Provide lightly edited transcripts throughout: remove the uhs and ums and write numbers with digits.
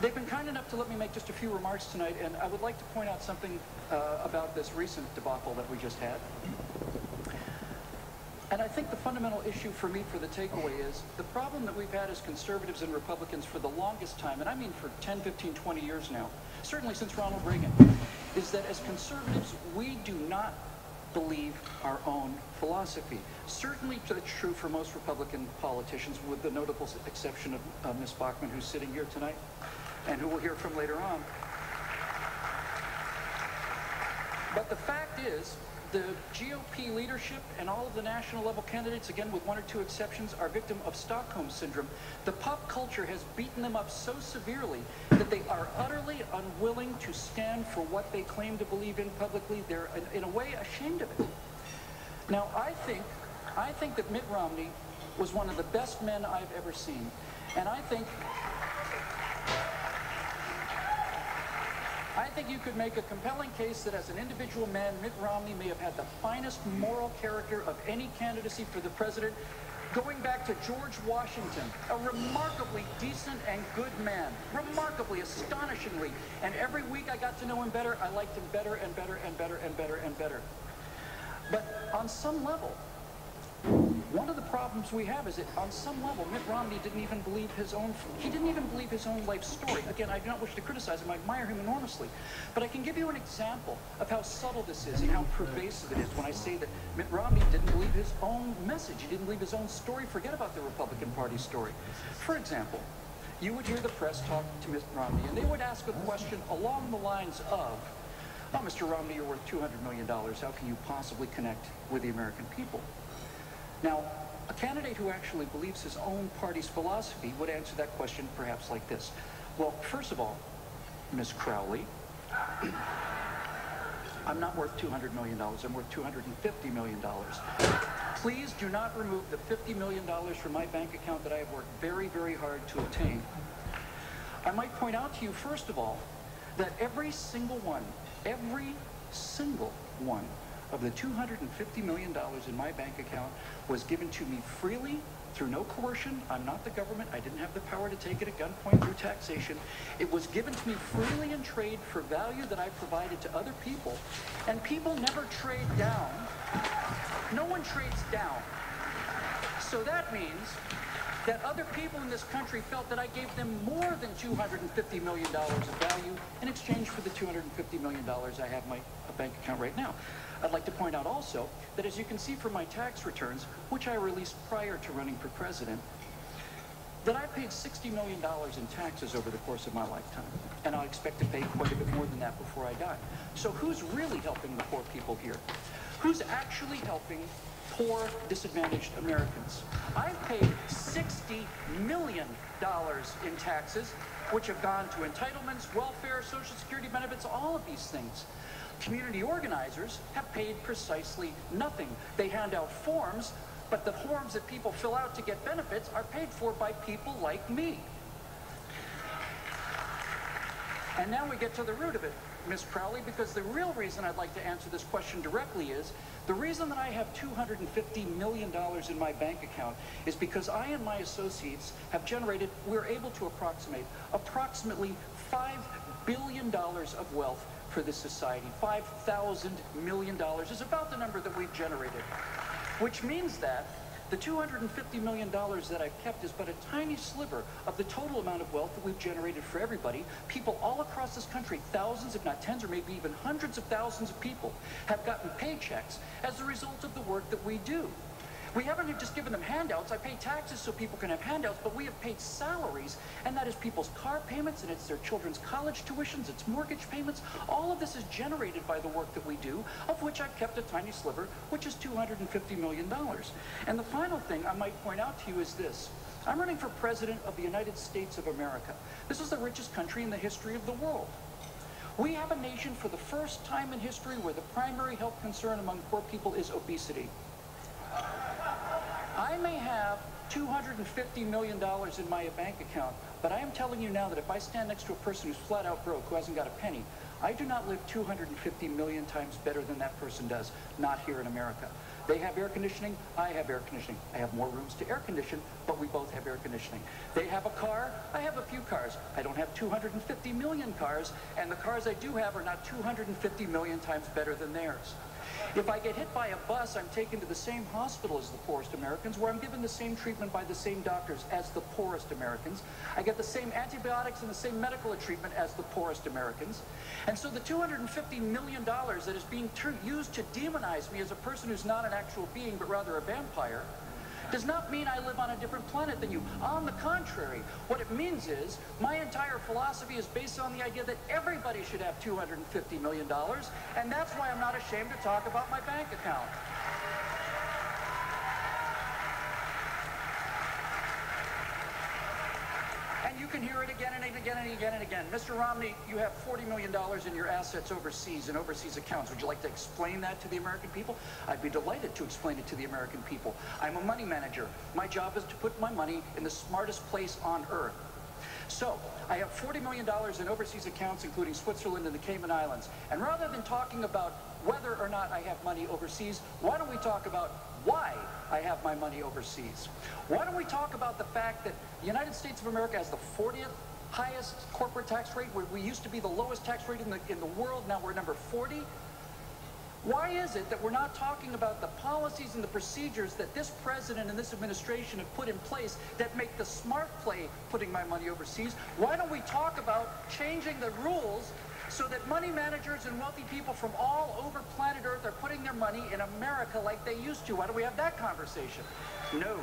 They've been kind enough to let me make just a few remarks tonight, and I would like to point out something about this recent debacle that we just had. And I think the fundamental issue for me for the takeaway is the problem that we've had as conservatives and Republicans for the longest time, and I mean for 10, 15, 20 years now, certainly since Ronald Reagan, is that as conservatives, we do not believe our own philosophy. Certainly it's true for most Republican politicians, with the notable exception of Ms. Bachmann, who's sitting here tonight, and who we'll hear from later on. But the fact is, the GOP leadership and all of the national level candidates, again with one or two exceptions, are victim of Stockholm Syndrome. The pop culture has beaten them up so severely that they are utterly unwilling to stand for what they claim to believe in publicly. They're, in a way, ashamed of it. Now, I think that Mitt Romney was one of the best men I've ever seen. And I think you could make a compelling case that as an individual man, Mitt Romney may have had the finest moral character of any candidacy for the president, going back to George Washington, a remarkably decent and good man, remarkably, astonishingly. And every week I got to know him better, I liked him better and better and better and better and better. But on some level, one of the problems we have is that on some level, Mitt Romney didn't even believe his own life story. Again, I do not wish to criticize him. I admire him enormously. But I can give you an example of how subtle this is and how pervasive it is when I say that Mitt Romney didn't believe his own message. He didn't believe his own story. Forget about the Republican Party story. For example, you would hear the press talk to Mitt Romney, and they would ask a question along the lines of, "Oh, Mr. Romney, you're worth $200 million. How can you possibly connect with the American people?" Now, a candidate who actually believes his own party's philosophy would answer that question perhaps like this. Well, first of all, Ms. Crowley, I'm not worth $200 million. I'm worth $250 million. Please do not remove the $50 million from my bank account that I have worked very, very hard to obtain. I might point out to you, first of all, that every single one of the $250 million in my bank account was given to me freely, through no coercion. I'm not the government. I didn't have the power to take it at gunpoint through taxation. It was given to me freely in trade for value that I provided to other people. And people never trade down. No one trades down. So that means that other people in this country felt that I gave them more than $250 million of value in exchange for the $250 million I have in my bank account right now. I'd like to point out also that, as you can see from my tax returns, which I released prior to running for president, that I paid $60 million in taxes over the course of my lifetime. And I expect to pay quite a bit more than that before I die. So who's really helping the poor people here? Who's actually helping poor, disadvantaged Americans? I've paid $60 million in taxes, which have gone to entitlements, welfare, Social Security benefits, all of these things. Community organizers have paid precisely nothing. They hand out forms, but the forms that people fill out to get benefits are paid for by people like me. And now we get to the root of it, Ms. Crowley, because the real reason I'd like to answer this question directly is, the reason that I have $250 million in my bank account is because I and my associates have generated, we're able to approximate approximately $5 billion of wealth for this society. $5,000 million is about the number that we've generated, which means that the $250 million that I've kept is but a tiny sliver of the total amount of wealth that we've generated for everybody. People all across this country, thousands, if not tens, or maybe even hundreds of thousands of people have gotten paychecks as a result of the work that we do. We haven't just given them handouts. I pay taxes so people can have handouts, but we have paid salaries, and that is people's car payments, and it's their children's college tuitions, it's mortgage payments. All of this is generated by the work that we do, of which I've kept a tiny sliver, which is $250 million. And the final thing I might point out to you is this. I'm running for President of the United States of America. This is the richest country in the history of the world. We have a nation for the first time in history where the primary health concern among poor people is obesity. I may have $250 million in my bank account, but I am telling you now that if I stand next to a person who's flat out broke, who hasn't got a penny, I do not live 250 million times better than that person does, not here in America. They have air conditioning, I have air conditioning. I have more rooms to air condition, but we both have air conditioning. They have a car, I have a few cars. I don't have 250 million cars, and the cars I do have are not 250 million times better than theirs. If I get hit by a bus, I'm taken to the same hospital as the poorest Americans, where I'm given the same treatment by the same doctors as the poorest Americans. I get the same antibiotics and the same medical treatment as the poorest Americans. And so the $250 million that is being used to demonize me as a person who's not an actual being, but rather a vampire, does not mean I live on a different planet than you. On the contrary, what it means is my entire philosophy is based on the idea that everybody should have $250 million, and that's why I'm not ashamed to talk about my bank account. And you can hear it again and again and again and again. Mr. Romney, you have $40 million in your assets overseas, in overseas accounts. Would you like to explain that to the American people? I'd be delighted to explain it to the American people. I'm a money manager. My job is to put my money in the smartest place on earth. So, I have $40 million in overseas accounts, including Switzerland and the Cayman Islands. And rather than talking about whether or not I have money overseas, why don't we talk about why I have my money overseas? Why don't we talk about the fact that the United States of America has the 40th highest corporate tax rate, where we used to be the lowest tax rate in the world, now we're number 40? Why is it that we're not talking about the policies and the procedures that this president and this administration have put in place that make the smart play putting my money overseas? Why don't we talk about changing the rules so that money managers and wealthy people from all over planet Earth are putting their money in America like they used to? Why don't we have that conversation? No.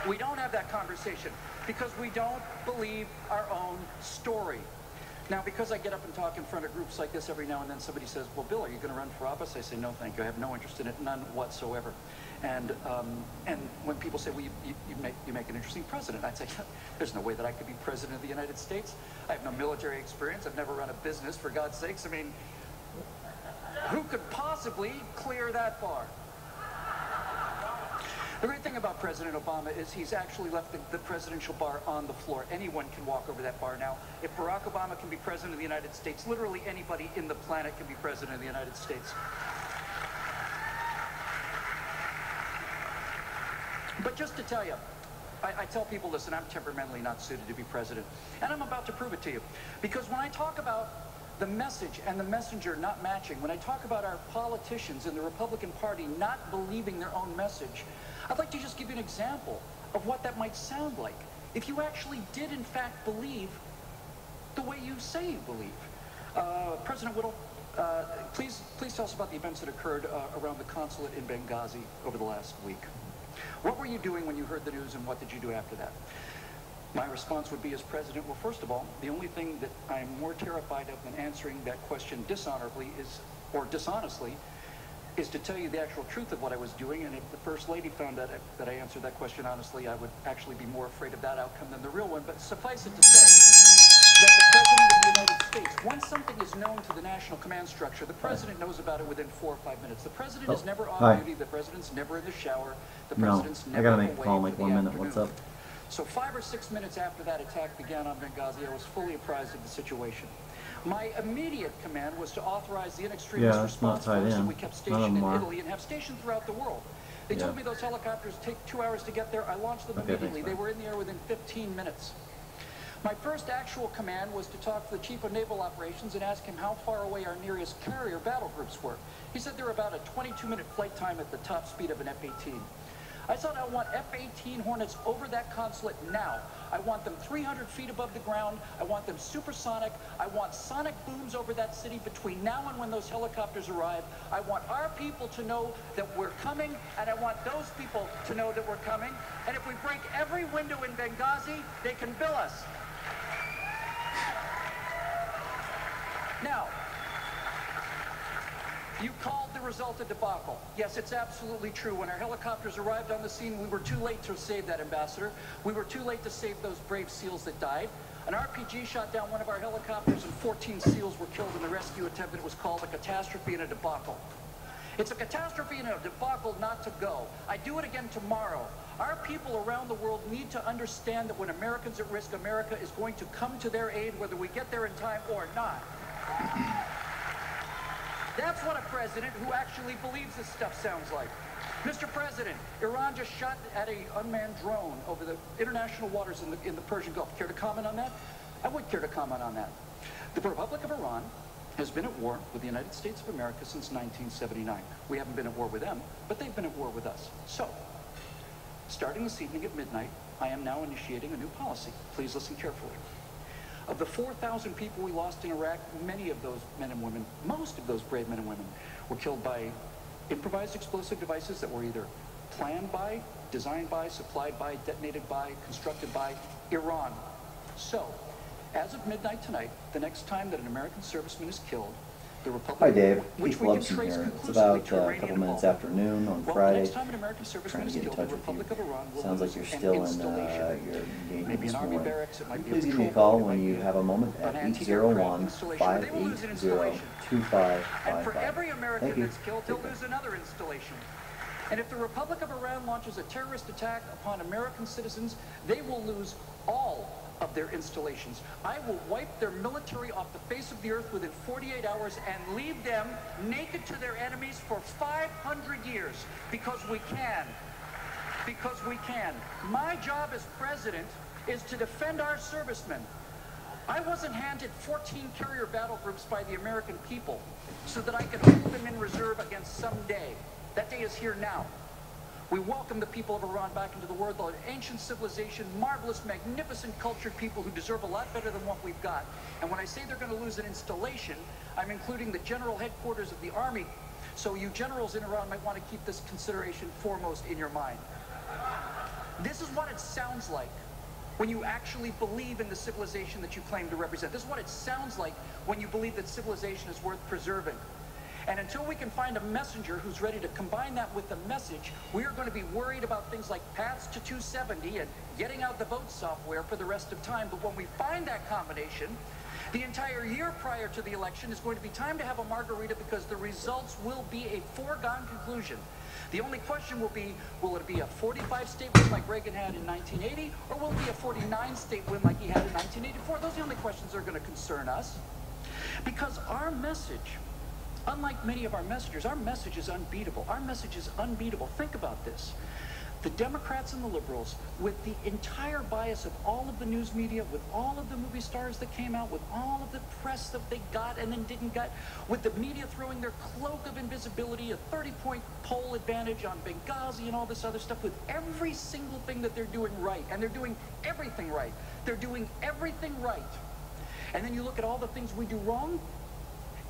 We don't have that conversation because we don't believe our own story. Now, because I get up and talk in front of groups like this every now and then, somebody says, well, Bill, are you going to run for office? I say, no, thank you. I have no interest in it, none whatsoever. And when people say, well, you make an interesting president, I'd say, there's no way that I could be president of the United States. I have no military experience. I've never run a business, for God's sakes. I mean, who could possibly clear that bar? The great thing about President Obama is he's actually left the presidential bar on the floor. Anyone can walk over that bar now. If Barack Obama can be president of the United States, literally anybody in the planet can be president of the United States. But just to tell you, I tell people, listen, I'm temperamentally not suited to be president. And I'm about to prove it to you. Because when I talk about the message and the messenger not matching, when I talk about our politicians in the Republican Party not believing their own message, I'd like to just give you an example of what that might sound like if you actually did, in fact, believe the way you say you believe. President Whittle, please tell us about the events that occurred around the consulate in Benghazi over the last week. What were you doing when you heard the news, and what did you do after that? My response would be, as president, well, first of all, the only thing that I'm more terrified of than answering that question dishonorably or dishonestly, is to tell you the actual truth of what I was doing. And if the First Lady found out that I answered that question honestly, I would actually be more afraid of that outcome than the real one. But suffice it to say that the President of the United States, once something is known to the National Command Structure, the President knows about it within 4 or 5 minutes. The President is never off duty. The President's never in the shower. The President's never away. I gotta make a call in like 1 minute. What's up? So 5 or 6 minutes after that attack began on Benghazi, I was fully apprised of the situation. My immediate command was to authorize the in-extremis response force that we kept stationed in Italy and have stationed throughout the world. They told me those helicopters take 2 hours to get there. I launched them immediately. They were in the air within 15 minutes. My first actual command was to talk to the Chief of Naval Operations and ask him how far away our nearest carrier battle groups were. He said they were about a 22-minute flight time at the top speed of an F-18. I said I want F-18 Hornets over that consulate now. I want them 300 feet above the ground. I want them supersonic. I want sonic booms over that city between now and when those helicopters arrive. I want our people to know that we're coming, and I want those people to know that we're coming. And if we break every window in Benghazi, they can bill us. Now, you called the result a debacle. Yes, it's absolutely true. When our helicopters arrived on the scene, we were too late to save that ambassador. We were too late to save those brave SEALs that died. An RPG shot down one of our helicopters and 14 SEALs were killed in the rescue attempt. It was called a catastrophe and a debacle. It's a catastrophe and a debacle not to go. I do it again tomorrow. Our people around the world need to understand that when Americans at risk, America is going to come to their aid, whether we get there in time or not. That's what a president who actually believes this stuff sounds like. Mr. President, Iran just shot at an unmanned drone over the international waters in the Persian Gulf. Care to comment on that? I would care to comment on that. The Republic of Iran has been at war with the United States of America since 1979. We haven't been at war with them, but they've been at war with us. So, starting this evening at midnight, I am now initiating a new policy. Please listen carefully. Of the 4,000 people we lost in Iraq, many of those men and women, most of those brave men and women, were killed by improvised explosive devices that were either planned by, designed by, supplied by, detonated by, constructed by Iran. So, as of midnight tonight, the next time that an American serviceman is killed, the Republic... Hi Dave, which Keith we can Lubson trace here. It's conclusively about to a Iranian couple minutes involvement. after noon on Well, Friday. the next time an American serviceman Trying is to get in killed, touch the with you. Republic of Iran will Sounds like lose you're an still in installation. your engagement Maybe this an army morning. barracks, it might be a Please give me a patrol call boat, it when might you be have a moment at an anti-aircraft 801 installation. They will lose an 580 installation. 2555. And for every American Thank you. that's killed, they'll lose another installation. And if the Republic of Iran launches a terrorist attack upon American citizens, they will lose all of their installations. I will wipe their military off the face of the earth within 48 hours and leave them naked to their enemies for 500 years, because we can. Because we can. My job as president is to defend our servicemen. I wasn't handed 14 carrier battle groups by the American people so that I could hold them in reserve against some day. That day is here now. We welcome the people of Iran back into the world, an ancient civilization, marvelous, magnificent, cultured people who deserve a lot better than what we've got. And when I say they're going to lose an installation, I'm including the general headquarters of the army. So you generals in Iran might want to keep this consideration foremost in your mind. This is what it sounds like when you actually believe in the civilization that you claim to represent. This is what it sounds like when you believe that civilization is worth preserving. And until we can find a messenger who's ready to combine that with the message, we are going to be worried about things like paths to 270 and getting out the vote software for the rest of time. But when we find that combination, the entire year prior to the election is going to be time to have a margarita, because the results will be a foregone conclusion. The only question will be, will it be a 45-state win like Reagan had in 1980, or will it be a 49-state win like he had in 1984? Those are the only questions that are going to concern us. Because our message, unlike many of our messengers, our message is unbeatable. Our message is unbeatable. Think about this. The Democrats and the liberals, with the entire bias of all of the news media, with all of the movie stars that came out, with all of the press that they got and then didn't get, with the media throwing their cloak of invisibility, a 30-point poll advantage on Benghazi and all this other stuff, with every single thing that they're doing right, and they're doing everything right. They're doing everything right. And then you look at all the things we do wrong,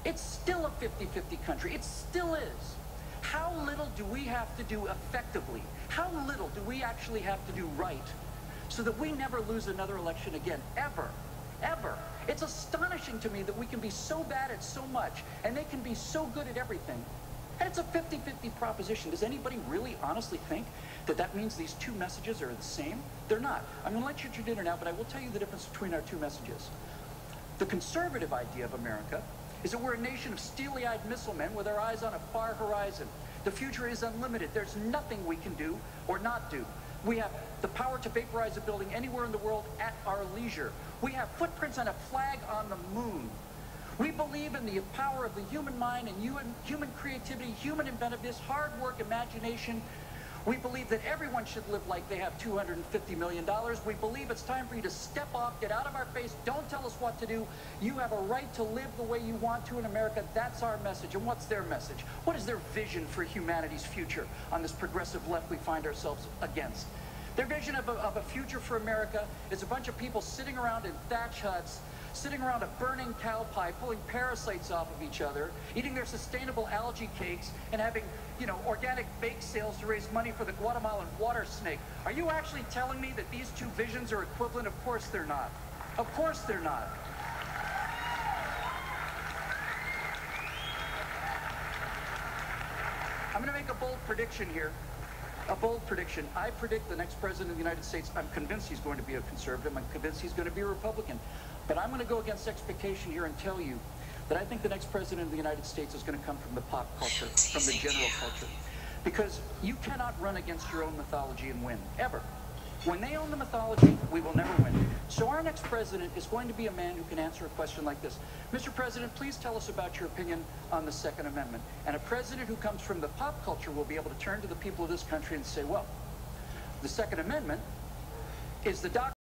it's still a 50-50 country. It still is. How little do we have to do effectively? How little do we actually have to do right so that we never lose another election again, ever, ever? It's astonishing to me that we can be so bad at so much and they can be so good at everything. And it's a 50-50 proposition. Does anybody really honestly think that that means these two messages are the same? They're not. I'm going to let you eat your dinner now, but I will tell you the difference between our two messages. The conservative idea of America is that we're a nation of steely-eyed missile men with our eyes on a far horizon. The future is unlimited. There's nothing we can do or not do. We have the power to vaporize a building anywhere in the world at our leisure. We have footprints on a flag on the moon. We believe in the power of the human mind and human creativity, human inventiveness, hard work, imagination. We believe that everyone should live like they have $250 million. We believe it's time for you to step off, get out of our face, don't tell us what to do. You have a right to live the way you want to in America. That's our message. And what's their message? What is their vision for humanity's future on this progressive left we find ourselves against? Their vision of a future for America is a bunch of people sitting around in thatch huts, sitting around a burning cow pie, pulling parasites off of each other, eating their sustainable algae cakes, and having, organic bake sales to raise money for the Guatemalan water snake. Are you actually telling me that these two visions are equivalent? Of course they're not. Of course they're not. I'm going to make a bold prediction here. A bold prediction. I predict the next president of the United States, I'm convinced he's going to be a conservative. I'm convinced he's going to be a Republican. But I'm going to go against expectation here and tell you that I think the next president of the United States is going to come from the pop culture, from the general culture. Because you cannot run against your own mythology and win, ever. When they own the mythology, we will never win. So our next president is going to be a man who can answer a question like this. Mr. President, please tell us about your opinion on the Second Amendment. And a president who comes from the pop culture will be able to turn to the people of this country and say, well, the Second Amendment is the doctrine